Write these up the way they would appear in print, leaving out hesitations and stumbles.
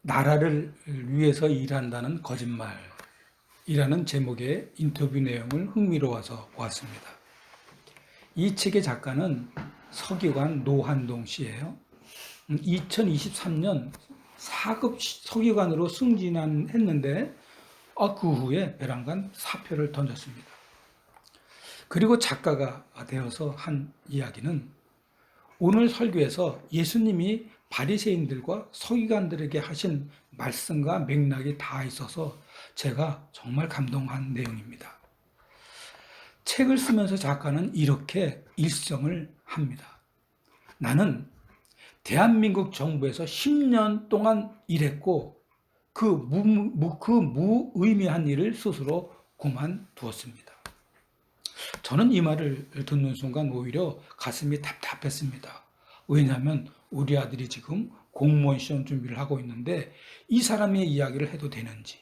나라를 위해서 일한다는 거짓말이라는 제목의 인터뷰 내용을 흥미로워서 보았습니다. 이 책의 작가는 서기관 노한동 씨예요. 2023년 4급 서기관으로 승진했는데 그 후에 배란간 사표를 던졌습니다. 그리고 작가가 되어서 한 이야기는 오늘 설교에서 예수님이 바리새인들과 서기관들에게 하신 말씀과 맥락이 다 있어서 제가 정말 감동한 내용입니다. 책을 쓰면서 작가는 이렇게 일성을 합니다. 나는 대한민국 정부에서 10년 동안 일했고 그 무의미한 일을 스스로 그만두었습니다. 저는 이 말을 듣는 순간 오히려 가슴이 답답했습니다. 왜냐하면 우리 아들이 지금 공무원 시험 준비를 하고 있는데 이 사람의 이야기를 해도 되는지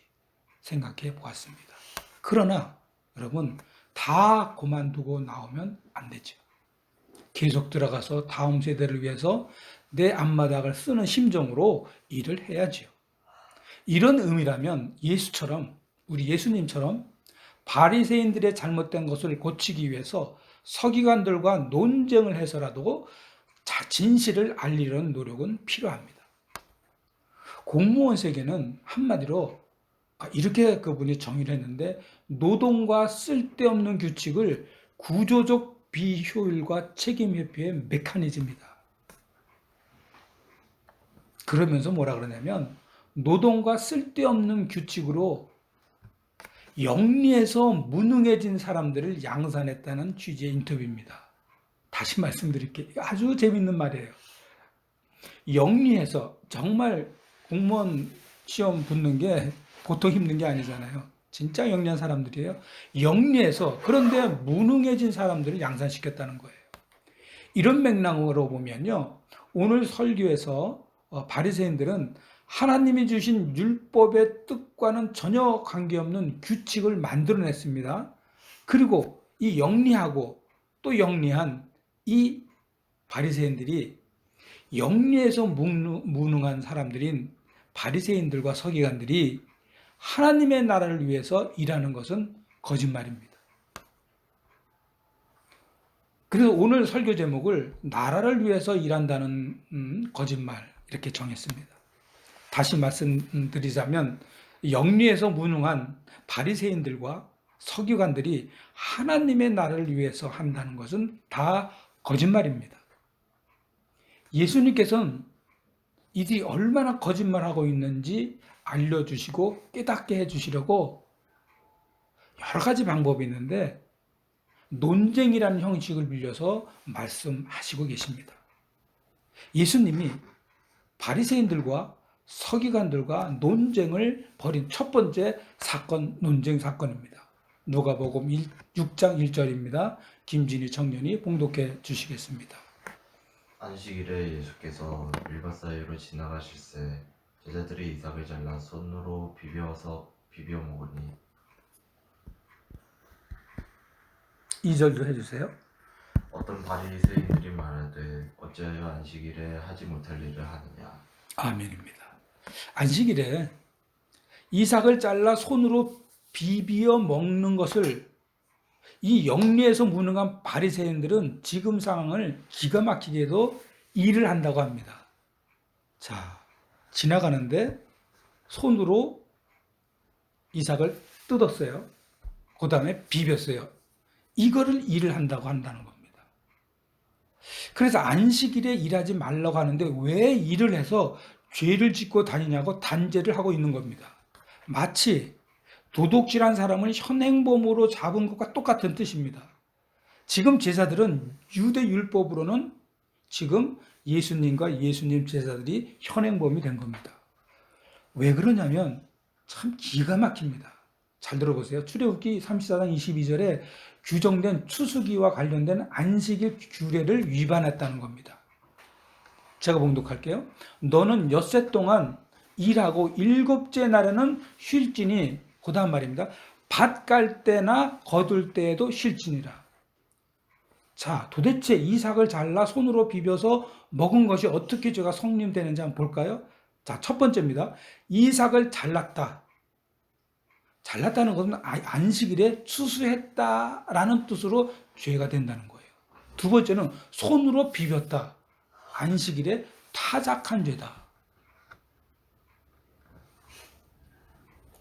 생각해 보았습니다. 그러나 여러분, 다 그만두고 나오면 안 되죠. 계속 들어가서 다음 세대를 위해서 내 앞마당을 쓰는 심정으로 일을 해야죠. 이런 의미라면 우리 예수님처럼 바리새인들의 잘못된 것을 고치기 위해서 서기관들과 논쟁을 해서라도 진실을 알리려는 노력은 필요합니다. 공무원 세계는 한마디로 이렇게 그분이 정의를 했는데, 노동과 쓸데없는 규칙을 구조적 비효율과 책임 회피의 메커니즘이다. 그러면서 뭐라 그러냐면, 노동과 쓸데없는 규칙으로 영리해서 무능해진 사람들을 양산했다는 취지의 인터뷰입니다. 다시 말씀드릴게요. 아주 재밌는 말이에요. 영리해서, 정말 공무원 시험 붙는 게 보통 힘든 게 아니잖아요. 진짜 영리한 사람들이에요. 영리해서, 그런데 무능해진 사람들을 양산시켰다는 거예요. 이런 맥락으로 보면요, 오늘 설교에서 바리새인들은 하나님이 주신 율법의 뜻과는 전혀 관계없는 규칙을 만들어냈습니다. 그리고 이 영리하고 또 영리한 이 바리새인들이, 영리해서 무능한 사람들인 바리새인들과 서기관들이 하나님의 나라를 위해서 일하는 것은 거짓말입니다. 그래서 오늘 설교 제목을 나라를 위해서 일한다는 거짓말, 이렇게 정했습니다. 다시 말씀드리자면, 영리해서 무능한 바리새인들과 서기관들이 하나님의 나라를 위해서 한다는 것은 다 거짓말입니다. 예수님께서는 이들이 얼마나 거짓말하고 있는지 알려주시고 깨닫게 해주시려고 여러 가지 방법이 있는데, 논쟁이라는 형식을 빌려서 말씀하시고 계십니다. 예수님이 바리새인들과 서기관들과 논쟁을 벌인 첫 번째 사건, 논쟁 사건입니다. 누가복음 6장 1절입니다. 김진희 청년이 봉독해 주시겠습니다. 안식일에 예수께서 밀밭 사이로 지나가실새 제자들이 이삭을 잘라 손으로 비벼 먹으니. 2절도 해주세요. 어떤 바리새인들이 말하되 어찌하여 안식일에 하지 못할 일을 하느냐. 아멘입니다. 안식일에 이삭을 잘라 손으로 비비어 먹는 것을 이 영리해서 무능한 바리새인들은 지금 상황을 기가 막히게도 일을 한다고 합니다. 자, 지나가는데 손으로 이삭을 뜯었어요. 그 다음에 비볐어요. 이거를 일을 한다는 겁니다. 그래서 안식일에 일하지 말라고 하는데 왜 일을 해서 죄를 짓고 다니냐고 단죄를 하고 있는 겁니다. 마치 도둑질한 사람을 현행범으로 잡은 것과 똑같은 뜻입니다. 지금 제자들은 유대 율법으로는 지금 예수님과 예수님 제자들이 현행범이 된 겁니다. 왜 그러냐면 참 기가 막힙니다. 잘 들어보세요. 출애굽기 34장 22절에 규정된 추수기와 관련된 안식일 규례를 위반했다는 겁니다. 제가 봉독할게요. 너는 엿새 동안 일하고 일곱째 날에는 쉴지니, 그 다음 말입니다. 밭 깔 때나 거둘 때에도 쉴지니라. 자, 도대체 이삭을 잘라 손으로 비벼서 먹은 것이 어떻게 죄가 성립되는지 한번 볼까요? 자, 첫 번째입니다. 이삭을 잘랐다. 잘랐다는 것은 안식일에 추수했다라는 뜻으로 죄가 된다는 거예요. 두 번째는 손으로 비볐다. 안식일에 타작한 죄다.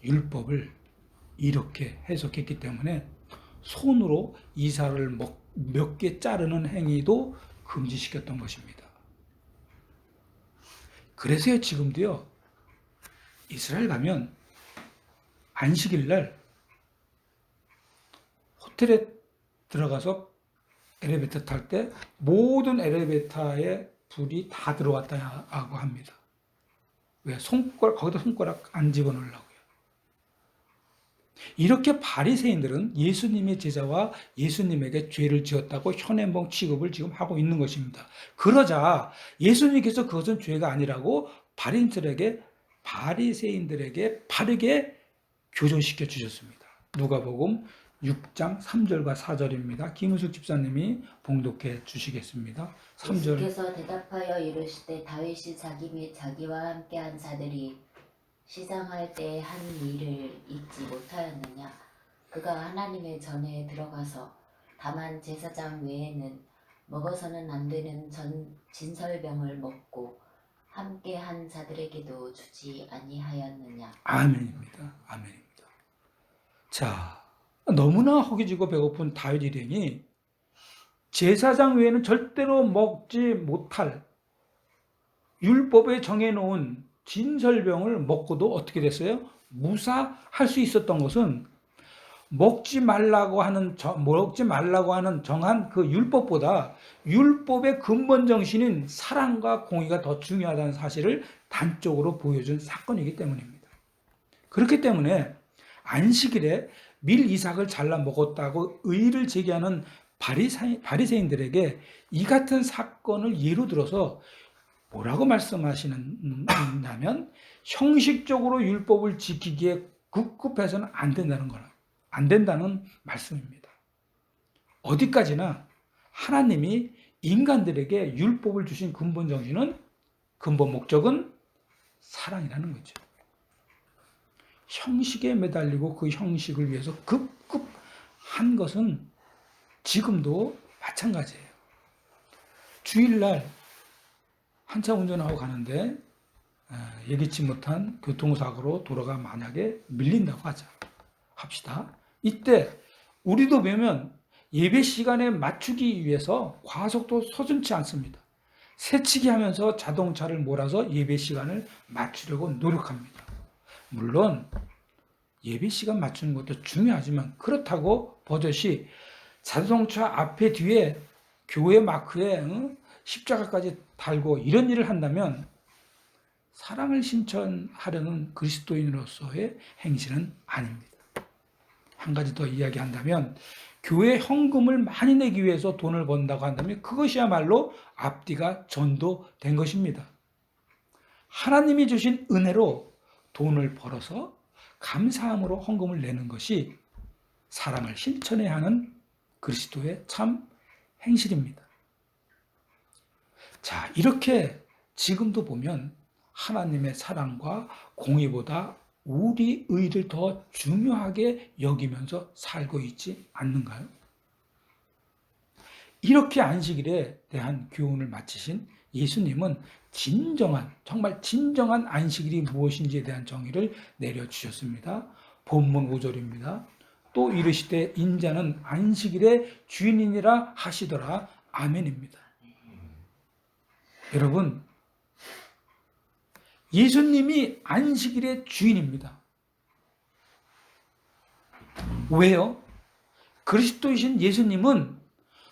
율법을 이렇게 해석했기 때문에 손으로 이삭을 몇 개 자르는 행위도 금지시켰던 것입니다. 그래서요, 지금도요, 이스라엘 가면 안식일 날 호텔에 들어가서 엘리베이터 탈 때 모든 엘리베이터에 불이 다 들어왔다고 합니다. 왜? 거기다 손가락 안 집어넣으려고요. 이렇게 바리새인들은 예수님의 제자와 예수님에게 죄를 지었다고 현행범 취급을 지금 하고 있는 것입니다. 그러자 예수님께서 그것은 죄가 아니라고 바리새인들에게 바르게 교정시켜 주셨습니다. 누가복음 6장 3절과 4절입니다. 김우숙 집사님이 봉독해 주시겠습니다. 3절. 예수께서 대답하여 이르시되 다윗이 자기 및 자기와 함께한 자들이 시장할 때 한 일을 잊지 못하였느냐. 그가 하나님의 전에 들어가서 다만 제사장 외에는 먹어서는 안 되는 진설병을 먹고 함께한 자들에게도 주지 아니하였느냐. 아멘입니다. 아멘입니다. 자, 너무나 허기지고 배고픈 다윗 일행이 제사장 외에는 절대로 먹지 못할 율법에 정해놓은 진설병을 먹고도 어떻게 됐어요? 무사할 수 있었던 것은 먹지 말라고 하는 정한 그 율법보다 율법의 근본 정신인 사랑과 공의가 더 중요하다는 사실을 단적으로 보여준 사건이기 때문입니다. 그렇기 때문에 안식일에 밀 이삭을 잘라 먹었다고 의의를 제기하는 바리새인들에게 이 같은 사건을 예로 들어서 뭐라고 말씀하시냐면 형식적으로 율법을 지키기에 급급해서는 안 된다는 말씀입니다. 어디까지나 하나님이 인간들에게 율법을 주신 근본 목적은 사랑이라는 거죠. 형식에 매달리고 그 형식을 위해서 급급한 것은 지금도 마찬가지예요. 주일날 한참 운전하고 가는데 예기치 못한 교통사고로 도로가 만약에 밀린다고 합시다. 이때 우리도 보면 예배 시간에 맞추기 위해서 과속도 서슴지 않습니다. 새치기 하면서 자동차를 몰아서 예배 시간을 맞추려고 노력합니다. 물론 예배 시간 맞추는 것도 중요하지만 그렇다고 버젓이 자동차 앞에 뒤에 교회 마크에 십자가까지 달고 이런 일을 한다면 사랑을 실천하려는 그리스도인으로서의 행실은 아닙니다. 한 가지 더 이야기한다면 교회 헌금을 많이 내기 위해서 돈을 번다고 한다면 그것이야말로 앞뒤가 전도된 것입니다. 하나님이 주신 은혜로 돈을 벌어서 감사함으로 헌금을 내는 것이 사랑을 실천해야 하는 그리스도의 참 행실입니다. 자, 이렇게 지금도 보면 하나님의 사랑과 공의보다 우리 의를 더 중요하게 여기면서 살고 있지 않는가요? 이렇게 안식일에 대한 교훈을 마치신 예수님은 정말 진정한 안식일이 무엇인지에 대한 정의를 내려주셨습니다. 본문 5절입니다. 또 이르시되 인자는 안식일의 주인이니라 하시더라. 아멘입니다. 여러분, 예수님이 안식일의 주인입니다. 왜요? 그리스도이신 예수님은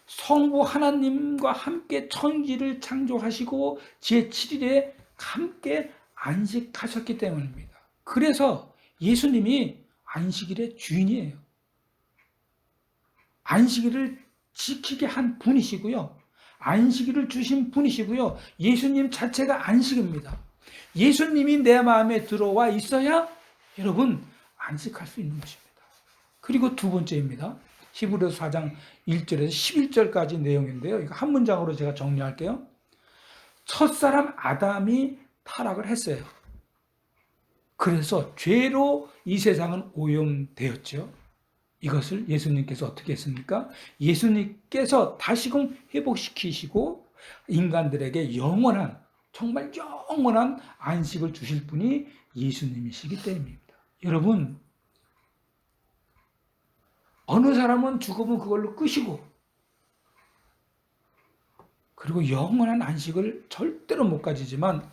성부 하나님과 함께 천지를 창조하시고 제7일에 함께 안식하셨기 때문입니다. 그래서 예수님이 안식일의 주인이에요. 안식일을 지키게 한 분이시고요. 안식일을 주신 분이시고요. 예수님 자체가 안식입니다. 예수님이 내 마음에 들어와 있어야 여러분 안식할 수 있는 것입니다. 그리고 두 번째입니다. 히브리서 4장 1절에서 11절까지 내용인데요. 이거 한 문장으로 제가 정리할게요. 첫사람 아담이 타락을 했어요. 그래서 죄로 이 세상은 오염되었죠. 이것을 예수님께서 어떻게 했습니까? 예수님께서 다시금 회복시키시고 인간들에게 영원한, 정말 영원한 안식을 주실 분이 예수님이시기 때문입니다. 여러분, 어느 사람은 죽으면 그걸로 끝이고, 그리고 영원한 안식을 절대로 못 가지지만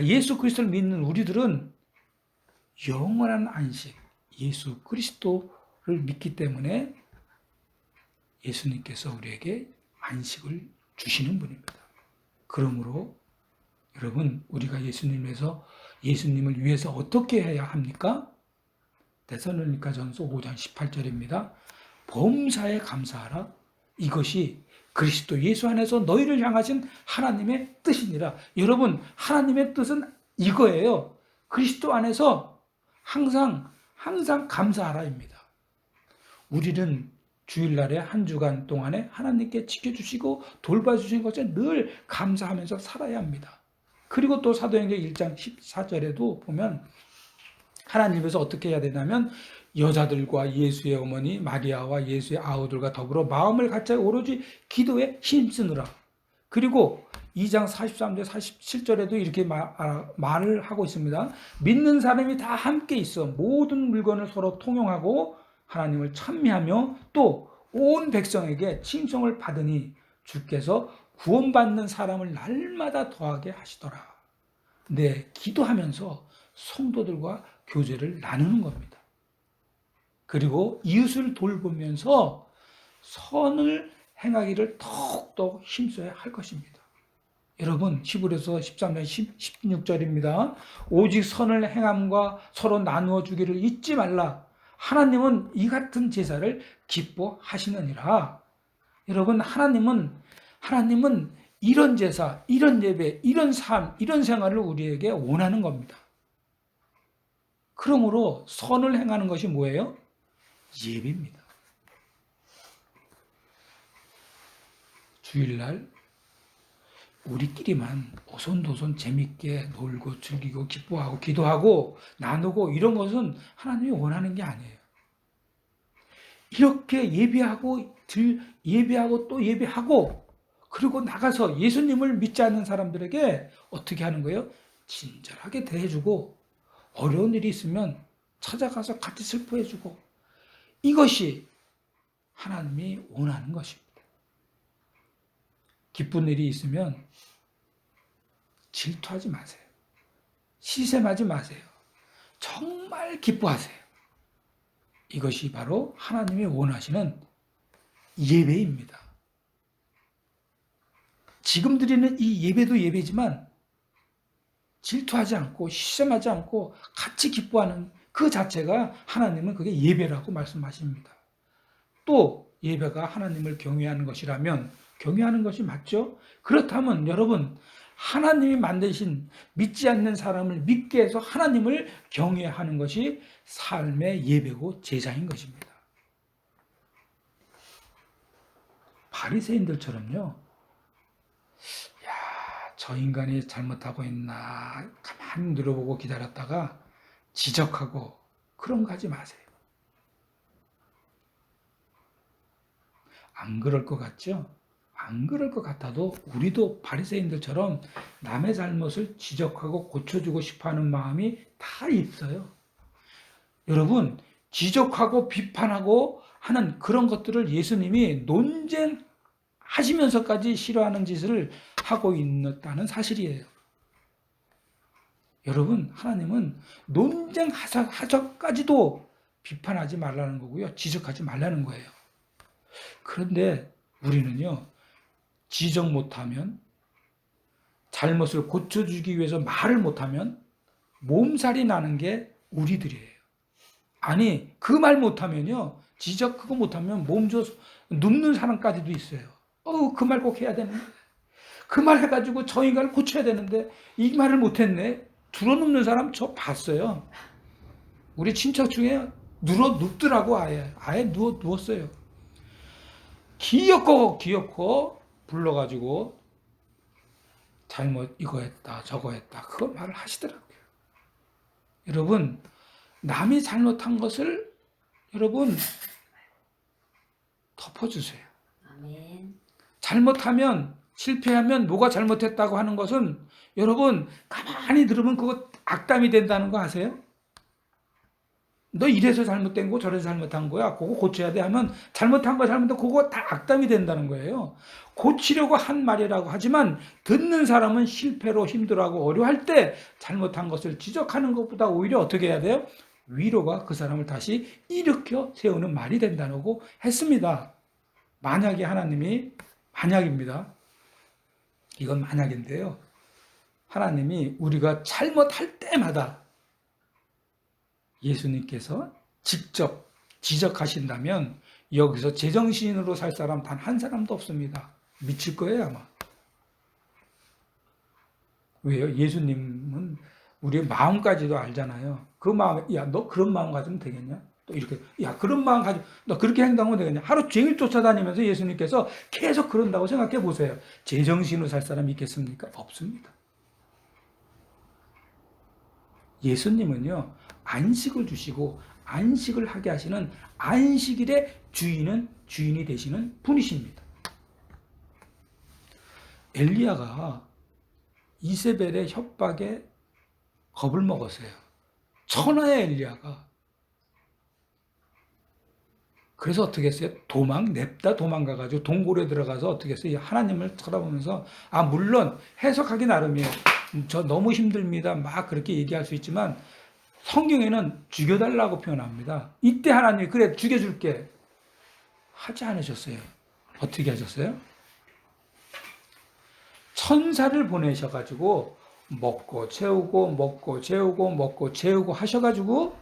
예수 그리스도를 믿는 우리들은 영원한 안식, 예수 그리스도를 믿기 때문에 예수님께서 우리에게 안식을 주시는 분입니다. 그러므로 여러분, 우리가 예수님을 위해서 어떻게 해야 합니까? 데살로니가전서 5장 18절입니다. 범사에 감사하라. 이것이 그리스도 예수 안에서 너희를 향하신 하나님의 뜻이니라. 여러분, 하나님의 뜻은 이거예요. 그리스도 안에서 항상 감사하라입니다. 우리는 주일날에 한 주간 동안에 하나님께 지켜주시고 돌봐주신 것에 늘 감사하면서 살아야 합니다. 그리고 또 사도행전 1장 14절에도 보면 하나님께서 어떻게 해야 되냐면 여자들과 예수의 어머니 마리아와 예수의 아우들과 더불어 마음을 같이 오로지 기도에 힘쓰느라. 그리고 2장 43절 47절에도 이렇게 말을 하고 있습니다. 믿는 사람이 다 함께 있어 모든 물건을 서로 통용하고 하나님을 찬미하며 또 온 백성에게 칭송을 받으니 주께서 구원받는 사람을 날마다 더하게 하시더라. 네, 기도하면서 성도들과 교제를 나누는 겁니다. 그리고 이웃을 돌보면서 선을 행하기를 더욱더 힘써야 할 것입니다. 여러분, 히브리서 13장 16절입니다. 오직 선을 행함과 서로 나누어 주기를 잊지 말라. 하나님은 이 같은 제사를 기뻐하시느니라. 여러분, 하나님은 이런 제사, 이런 예배, 이런 삶, 이런 생활을 우리에게 원하는 겁니다. 그러므로 선을 행하는 것이 뭐예요? 예배입니다. 주일날 우리끼리만 오손도손 재밌게 놀고 즐기고 기뻐하고 기도하고 나누고 이런 것은 하나님이 원하는 게 아니에요. 이렇게 예배하고 또 예배하고 그리고 나가서 예수님을 믿지 않는 사람들에게 어떻게 하는 거예요? 친절하게 대해주고 어려운 일이 있으면 찾아가서 같이 슬퍼해주고 이것이 하나님이 원하는 것입니다. 기쁜 일이 있으면 질투하지 마세요. 시샘하지 마세요. 정말 기뻐하세요. 이것이 바로 하나님이 원하시는 예배입니다. 지금 드리는 이 예배도 예배지만 질투하지 않고 시샘하지 않고 같이 기뻐하는 그 자체가 하나님은 그게 예배라고 말씀하십니다. 또 예배가 하나님을 경외하는 것이라면 경외하는 것이 맞죠? 그렇다면 여러분, 하나님이 만드신 믿지 않는 사람을 믿게 해서 하나님을 경외하는 것이 삶의 예배고 제사인 것입니다. 바리새인들처럼요. 저 인간이 잘못하고 있나 가만히 들어보고 기다렸다가 지적하고 그런 거 하지 마세요. 안 그럴 것 같죠? 안 그럴 것 같아도 우리도 바리새인들처럼 남의 잘못을 지적하고 고쳐주고 싶어하는 마음이 다 있어요. 여러분, 지적하고 비판하고 하는 그런 것들을 예수님이 논쟁하시면서까지 싫어하는 짓을 하고 있다는 사실이에요. 여러분, 하나님은 논쟁하셔까지도 비판하지 말라는 거고요. 지적하지 말라는 거예요. 그런데 우리는요, 지적 못하면, 잘못을 고쳐주기 위해서 말을 못하면 몸살이 나는 게 우리들이에요. 아니, 그 말 못하면요, 지적 그거 못하면 몸져 눕는 사람까지도 있어요. 그 말 꼭 해야 되는데, 그 말 해가지고 저 인간을 고쳐야 되는데 이 말을 못했네. 들어 눕는 사람 저 봤어요. 우리 친척 중에 눕더라고. 아예 누웠어요. 기어코 불러가지고 잘못 이거 했다 저거 했다 그거 말을 하시더라고요. 여러분, 남이 잘못한 것을 여러분 덮어주세요. 아멘. 잘못하면, 실패하면 뭐가 잘못했다고 하는 것은 여러분 가만히 들으면 그거 악담이 된다는 거 아세요? 너 이래서 잘못된 거 저래서 잘못한 거야. 그거 고쳐야 돼 하면 잘못한 거 잘못한 거 그거 다 악담이 된다는 거예요. 고치려고 한 말이라고 하지만 듣는 사람은 실패로 힘들어하고 어려워할 때 잘못한 것을 지적하는 것보다 오히려 어떻게 해야 돼요? 위로가 그 사람을 다시 일으켜 세우는 말이 된다고 했습니다. 만약에 하나님이, 만약입니다. 이건 만약인데요. 하나님이 우리가 잘못할 때마다 예수님께서 직접 지적하신다면 여기서 제정신으로 살 사람 단 한 사람도 없습니다. 미칠 거예요, 아마. 왜요? 예수님은 우리의 마음까지도 알잖아요. 그 마음, 야, 너 그런 마음 가지면 되겠냐? 또 이렇게, 야, 그런 마음 가지고, 너 그렇게 행동하면 되겠냐? 하루 종일 쫓아다니면서 예수님께서 계속 그런다고 생각해 보세요. 제정신으로 살 사람이 있겠습니까? 없습니다. 예수님은요, 안식을 주시고 안식을 하게 하시는 안식일의 주인이 되시는 분이십니다. 엘리야가 이세벨의 협박에 겁을 먹었어요. 천하의 엘리야가. 그래서 어떻게 했어요? 냅다 도망가가지고 동굴에 들어가서 어떻게 했어요? 하나님을 쳐다보면서, 물론 해석하기 나름이에요. 저 너무 힘듭니다. 막 그렇게 얘기할 수 있지만 성경에는 죽여달라고 표현합니다. 이때 하나님이 그래 죽여줄게 하지 않으셨어요. 어떻게 하셨어요? 천사를 보내셔가지고 먹고 채우고 하셔가지고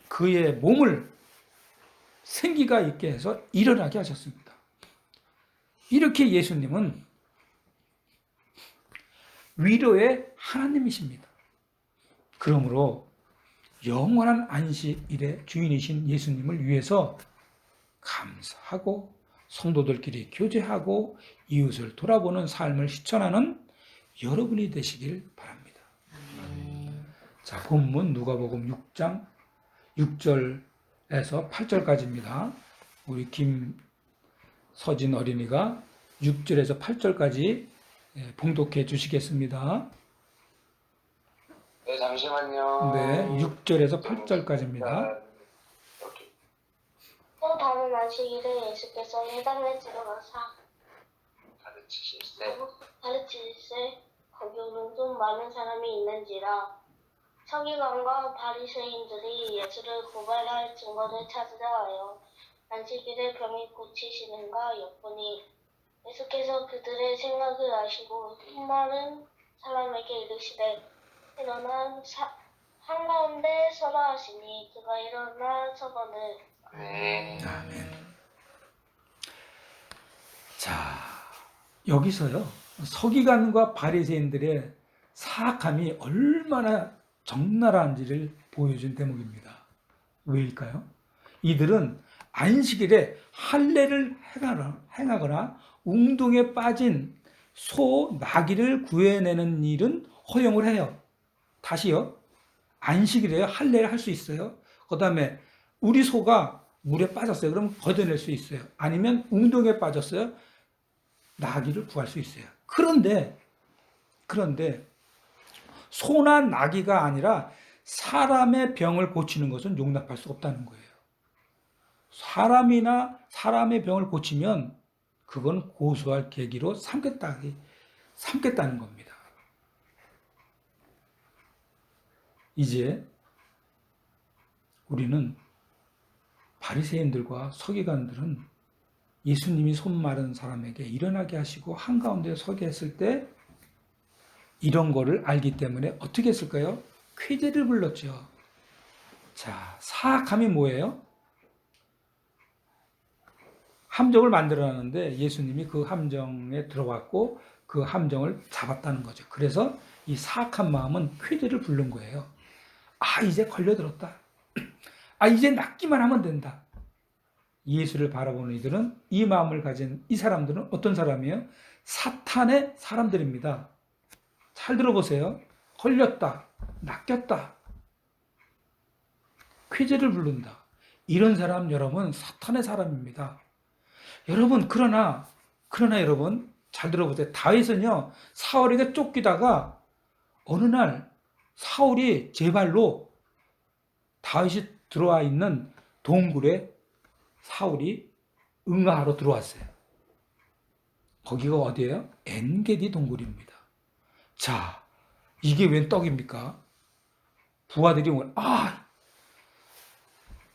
그의 몸을 생기가 있게 해서 일어나게 하셨습니다. 이렇게 예수님은 위로의 하나님이십니다. 그러므로 영원한 안식일의 주인이신 예수님을 위해서 감사하고 성도들끼리 교제하고 이웃을 돌아보는 삶을 실천하는 여러분이 되시길 바랍니다. 자, 본문 누가복음 6장 6절에서 8절까지입니다. 우리 김서진 어린이가 6절에서 8절까지 봉독해 주시겠습니다. 네, 잠시만요. 네, 6절에서 8절까지입니다. 또 다른 안식일에 예수께서 예단에 들어가사 가르치실세 거기 오는 많은 사람이 있는지라 서기관과 바리새인들이 예수를 고발할 증거를 찾으러 와요. 안식일에 병이 고치시는가 엿보니 예수께서 그들의 생각을 아시고 수많은 사람에게 이르시되 일어나 한가운데 서라 하시니 그가 일어나 서거늘 네. 아멘. 자, 여기서요, 서기관과 바리새인들의 사악함이 얼마나 적나라한지를 보여준 대목입니다. 왜일까요? 이들은 안식일에 할례를 행하거나 웅동에 빠진 소, 나귀를 구해내는 일은 허용을 해요. 다시요, 안식일에 할례를 할 수 있어요. 그 다음에 우리 소가 물에 빠졌어요. 그럼 걷어낼 수 있어요. 아니면 웅동에 빠졌어요. 나귀를 구할 수 있어요. 그런데 소나 나귀가 아니라 사람의 병을 고치는 것은 용납할 수 없다는 거예요. 사람의 병을 고치면 그건 고소할 계기로 삼겠다는 겁니다. 이제 우리는 바리새인들과 서기관들은 예수님이 손 마른 사람에게 일어나게 하시고 한가운데 서게 했을 때 이런 거를 알기 때문에 어떻게 했을까요? 쾌재를 불렀죠. 자, 사악함이 뭐예요? 함정을 만들어놨는데 예수님이 그 함정에 들어갔고 그 함정을 잡았다는 거죠. 그래서 이 사악한 마음은 쾌재를 부른 거예요. 이제 걸려들었다. 이제 낫기만 하면 된다. 예수를 바라보는 이들은, 이 마음을 가진 이 사람들은 어떤 사람이에요? 사탄의 사람들입니다. 잘 들어보세요. 걸렸다, 낚였다. 쾌재를 부른다. 이런 사람 여러분 사탄의 사람입니다. 여러분 그러나 여러분 잘 들어보세요. 다윗은요 사울에게 쫓기다가 어느 날 사울이 제 발로 다윗이 들어와 있는 동굴에 사울이 응하러 들어왔어요. 거기가 어디예요? 엔게디 동굴입니다. 자, 이게 웬 떡입니까? 부하들이 오늘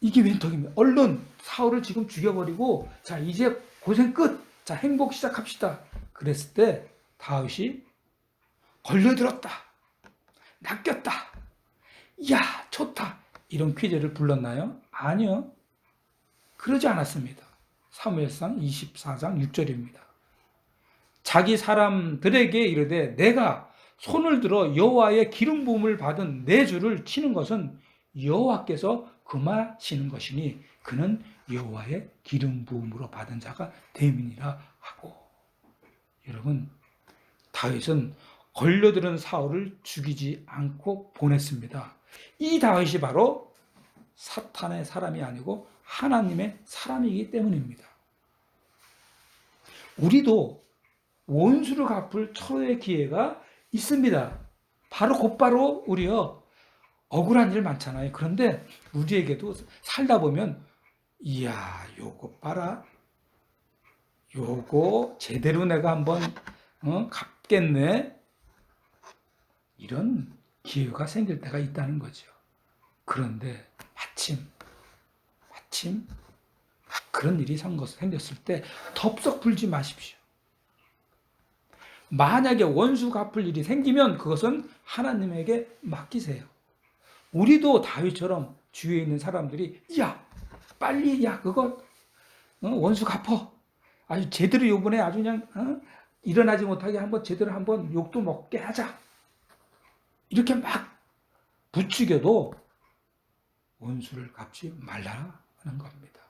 이게 웬 떡입니까? 얼른 사울을 지금 죽여버리고 자 이제 고생 끝. 자 행복 시작합시다. 그랬을 때 다윗이 걸려들었다. 낚였다. 이야 좋다. 이런 퀴즈를 불렀나요? 아니요. 그러지 않았습니다. 사무엘상 24장 6절입니다. 자기 사람들에게 이르되 내가 손을 들어 여호와의 기름 부음을 받은 내 주를 치는 것은 여호와께서 금하시는 것이니 그는 여호와의 기름 부음으로 받은 자가 됨이니라 하고. 여러분 다윗은 걸려들은 사울을 죽이지 않고 보냈습니다. 이 다윗이 바로 사탄의 사람이 아니고 하나님의 사람이기 때문입니다. 우리도 원수를 갚을 철의 기회가 있습니다. 곧바로 우리요 억울한 일 많잖아요. 그런데 우리에게도 살다 보면 이야 요거 봐라. 요거 제대로 내가 한번 갚겠네. 이런 기회가 생길 때가 있다는 거죠. 그런데 마침 그런 일이 생겼을 때 덥석 불지 마십시오. 만약에 원수 갚을 일이 생기면 그것은 하나님에게 맡기세요. 우리도 다윗처럼 주위에 있는 사람들이 빨리 그거 원수 갚어. 아주 제대로 요번에 아주 그냥 일어나지 못하게 제대로 한번 욕도 먹게 하자. 이렇게 막 부추겨도 원수를 갚지 말라는 겁니다.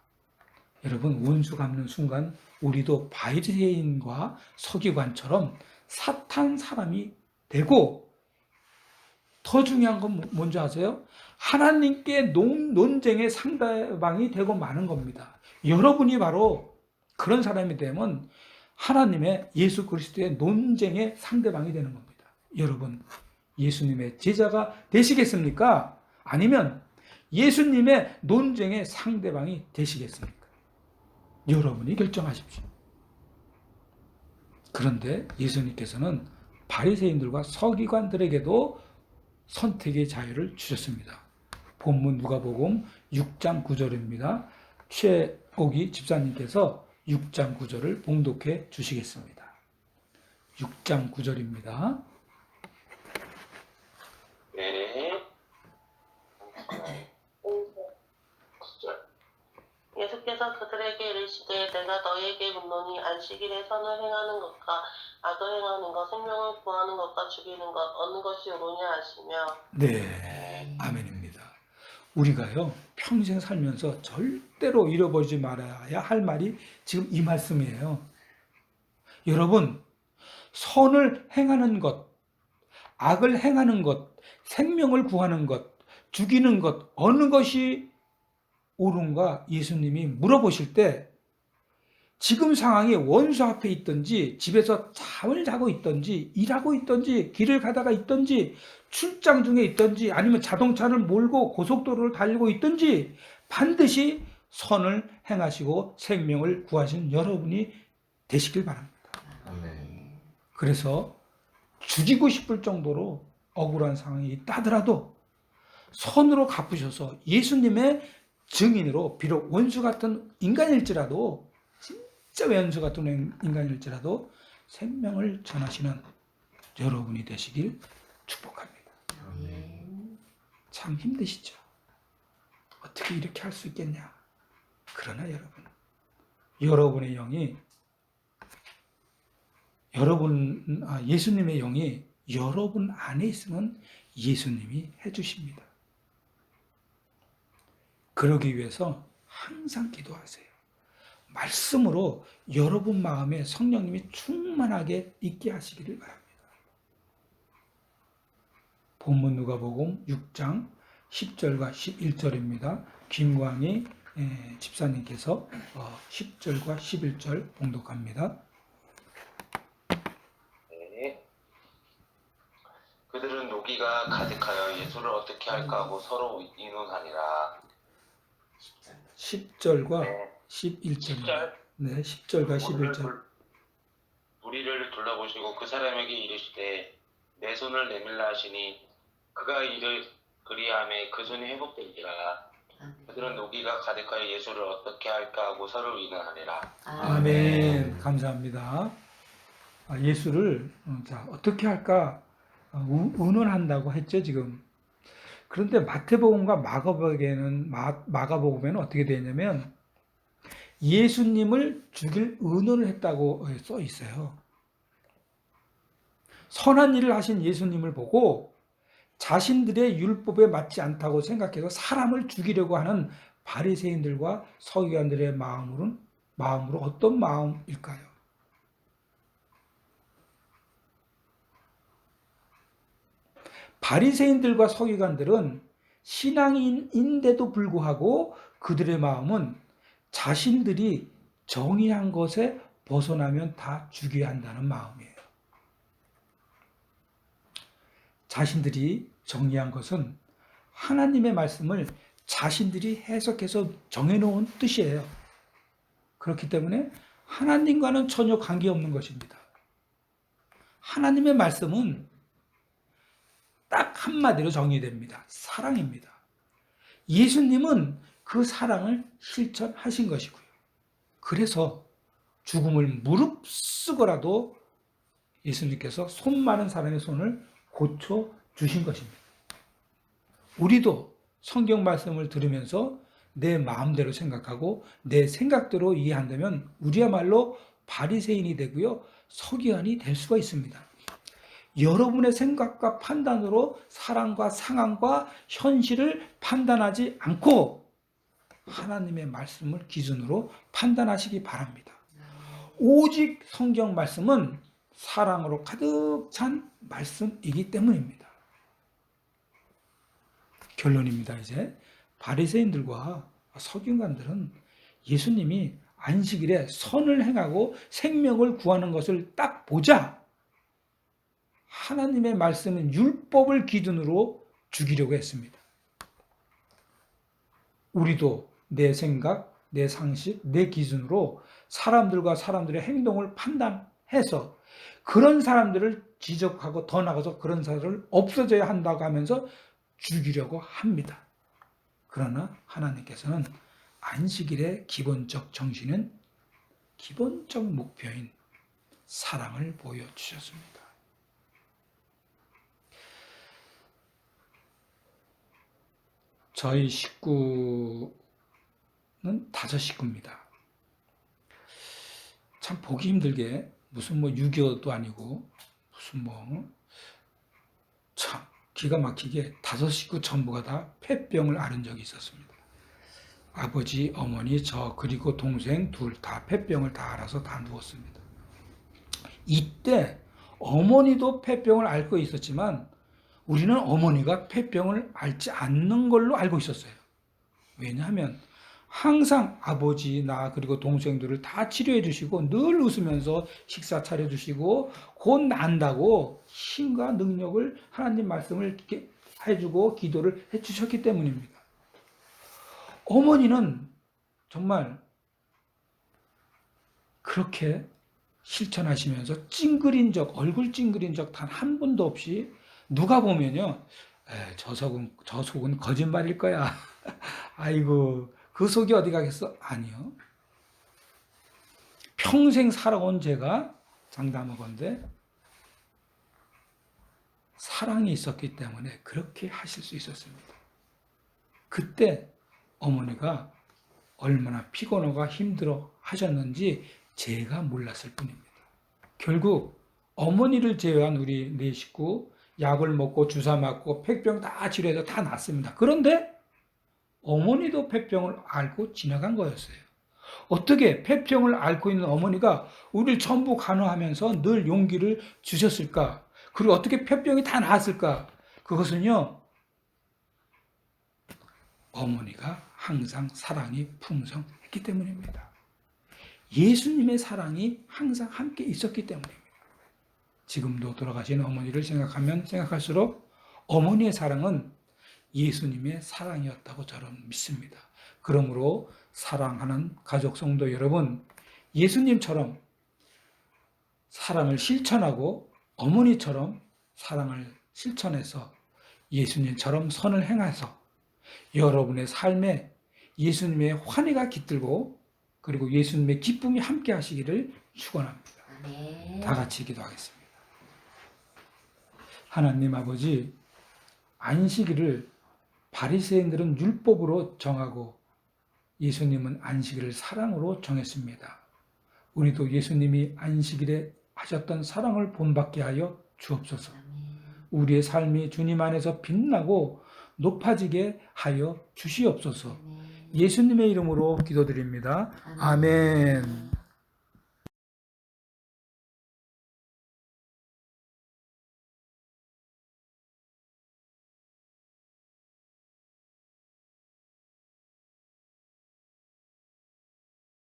여러분 원수 갚는 순간 우리도 바리새인과 서기관처럼 사탄 사람이 되고 더 중요한 건 뭔지 아세요? 하나님께 논쟁의 상대방이 되고 마는 겁니다. 여러분이 바로 그런 사람이 되면 하나님의 예수 그리스도의 논쟁의 상대방이 되는 겁니다. 여러분 예수님의 제자가 되시겠습니까? 아니면 예수님의 논쟁의 상대방이 되시겠습니까? 여러분이 결정하십시오. 그런데 예수님께서는 바리새인들과 서기관들에게도 선택의 자유를 주셨습니다. 본문 누가복음 6장 9절입니다. 최옥이 집사님께서 6장 9절을 봉독해 주시겠습니다. 6장 9절입니다. 네. 예수께서 그들에게 이르시되 내가 너희에게 묻노니 안식일에 선을 행하는 것과 악을 행하는 것, 생명을 구하는 것과 죽이는 것 어느 것이 옳으냐 하시며. 네, 아멘입니다. 우리가요 평생 살면서 절대로 잃어버리지 말아야 할 말이 지금 이 말씀이에요. 여러분 선을 행하는 것, 악을 행하는 것, 생명을 구하는 것, 죽이는 것 어느 것이 옳은가 예수님이 물어보실 때 지금 상황이 원수 앞에 있든지 집에서 잠을 자고 있든지 일하고 있든지 길을 가다가 있든지 출장 중에 있든지 아니면 자동차를 몰고 고속도로를 달리고 있든지 반드시 선을 행하시고 생명을 구하신 여러분이 되시길 바랍니다. 아멘. 그래서 죽이고 싶을 정도로 억울한 상황이 있다 하더라도 선으로 갚으셔서 예수님의 증인으로 비록 원수 같은 인간일지라도 진짜 원수 같은 인간일지라도 생명을 전하시는 여러분이 되시길 축복합니다. 아멘. 참 힘드시죠? 어떻게 이렇게 할 수 있겠냐? 그러나 여러분의 영이 예수님의 영이 여러분 안에 있으면 예수님이 해주십니다. 그러기 위해서 항상 기도하세요. 말씀으로 여러분 마음에 성령님이 충만하게 있게 하시기를 바랍니다. 본문 누가복음 6장 10절과 11절입니다. 김광희 집사님께서 10절과 11절 봉독합니다. 네. 그들은 노기가 가득하여 예수를 어떻게 할까 하고 서로 의논하니라. 10절과 네. 11절입니다. 10절. 네, 10절과 11절. 무리를 둘러보시고 그 사람에게 이르시되 내 손을 내밀라 하시니 그가 이를 그리하매 그 손이 회복되니라. 그들은 노기가 가득하여 예수를 어떻게 할까 하고 서로 의논하니라. 아멘. 감사합니다. 예수를 어떻게 할까 의논한다고 했죠, 지금. 그런데 마태복음과 마가복음에는 어떻게 되냐면 예수님을 죽일 의논을 했다고 써 있어요. 선한 일을 하신 예수님을 보고 자신들의 율법에 맞지 않다고 생각해서 사람을 죽이려고 하는 바리새인들과 서기관들의 마음으로 어떤 마음일까요? 바리새인들과 서기관들은 신앙인인데도 불구하고 그들의 마음은 자신들이 정의한 것에 벗어나면 다 죽여야 한다는 마음이에요. 자신들이 정의한 것은 하나님의 말씀을 자신들이 해석해서 정해놓은 뜻이에요. 그렇기 때문에 하나님과는 전혀 관계없는 것입니다. 하나님의 말씀은 딱 한마디로 정의됩니다. 사랑입니다. 예수님은 그 사랑을 실천하신 것이고요. 그래서 죽음을 무릅쓰고라도 예수님께서 손 많은 사람의 손을 고쳐주신 것입니다. 우리도 성경 말씀을 들으면서 내 마음대로 생각하고 내 생각대로 이해한다면 우리야말로 바리새인이 되고요. 서기관이 될 수가 있습니다. 여러분의 생각과 판단으로 사랑과 상황과 현실을 판단하지 않고 하나님의 말씀을 기준으로 판단하시기 바랍니다. 오직 성경 말씀은 사랑으로 가득 찬 말씀이기 때문입니다. 결론입니다. 이제 바리새인들과 서기관들은 예수님이 안식일에 선을 행하고 생명을 구하는 것을 딱 보자 하나님의 말씀은 율법을 기준으로 죽이려고 했습니다. 우리도 내 생각, 내 상식, 내 기준으로 사람들과 사람들의 행동을 판단해서 그런 사람들을 지적하고 더 나아가서 그런 사람들을 없어져야 한다고 하면서 죽이려고 합니다. 그러나 하나님께서는 안식일의 기본적 정신은 기본적 목표인 사랑을 보여주셨습니다. 저희 식구는 5 식구입니다. 참 보기 힘들게 무슨 6.25도 아니고 무슨 참 기가 막히게 5 식구 전부가 다 폐병을 앓은 적이 있었습니다. 아버지, 어머니, 저 그리고 동생 둘 다 폐병을 다 앓아서 다 누웠습니다. 이때 어머니도 폐병을 앓고 있었지만 우리는 어머니가 폐병을 앓지 않는 걸로 알고 있었어요. 왜냐하면 항상 아버지, 나 그리고 동생들을 다 치료해 주시고 늘 웃으면서 식사 차려 주시고 곧 난다고 힘과 능력을 하나님 말씀을 해주고 기도를 해주셨기 때문입니다. 어머니는 정말 그렇게 실천하시면서 찡그린 적, 얼굴 찡그린 적 단 한 번도 없이 누가 보면요, 저 속은 거짓말일 거야. 아이고, 그 속이 어디 가겠어? 아니요. 평생 살아온 제가 장담하건대 사랑이 있었기 때문에 그렇게 하실 수 있었습니다. 그때 어머니가 얼마나 피곤하고 힘들어 하셨는지 제가 몰랐을 뿐입니다. 결국 어머니를 제외한 우리 4 식구 약을 먹고 주사 맞고 폐병 다 치료해서 다 낫습니다. 그런데 어머니도 폐병을 앓고 지나간 거였어요. 어떻게 폐병을 앓고 있는 어머니가 우리를 전부 간호하면서 늘 용기를 주셨을까? 그리고 어떻게 폐병이 다 나았을까? 그것은요, 어머니가 항상 사랑이 풍성했기 때문입니다. 예수님의 사랑이 항상 함께 있었기 때문입니다. 지금도 돌아가신 어머니를 생각할수록 어머니의 사랑은 예수님의 사랑이었다고 저는 믿습니다. 그러므로 사랑하는 가족 성도 여러분, 예수님처럼 사랑을 실천하고 어머니처럼 사랑을 실천해서 예수님처럼 선을 행해서 여러분의 삶에 예수님의 환희가 깃들고 그리고 예수님의 기쁨이 함께 하시기를 축원합니다. 아멘. 다 같이 기도하겠습니다. 하나님 아버지, 안식일을 바리새인들은 율법으로 정하고 예수님은 안식일을 사랑으로 정했습니다. 우리도 예수님이 안식일에 하셨던 사랑을 본받게 하여 주옵소서. 아멘. 우리의 삶이 주님 안에서 빛나고 높아지게 하여 주시옵소서. 아멘. 예수님의 이름으로 기도드립니다. 아멘.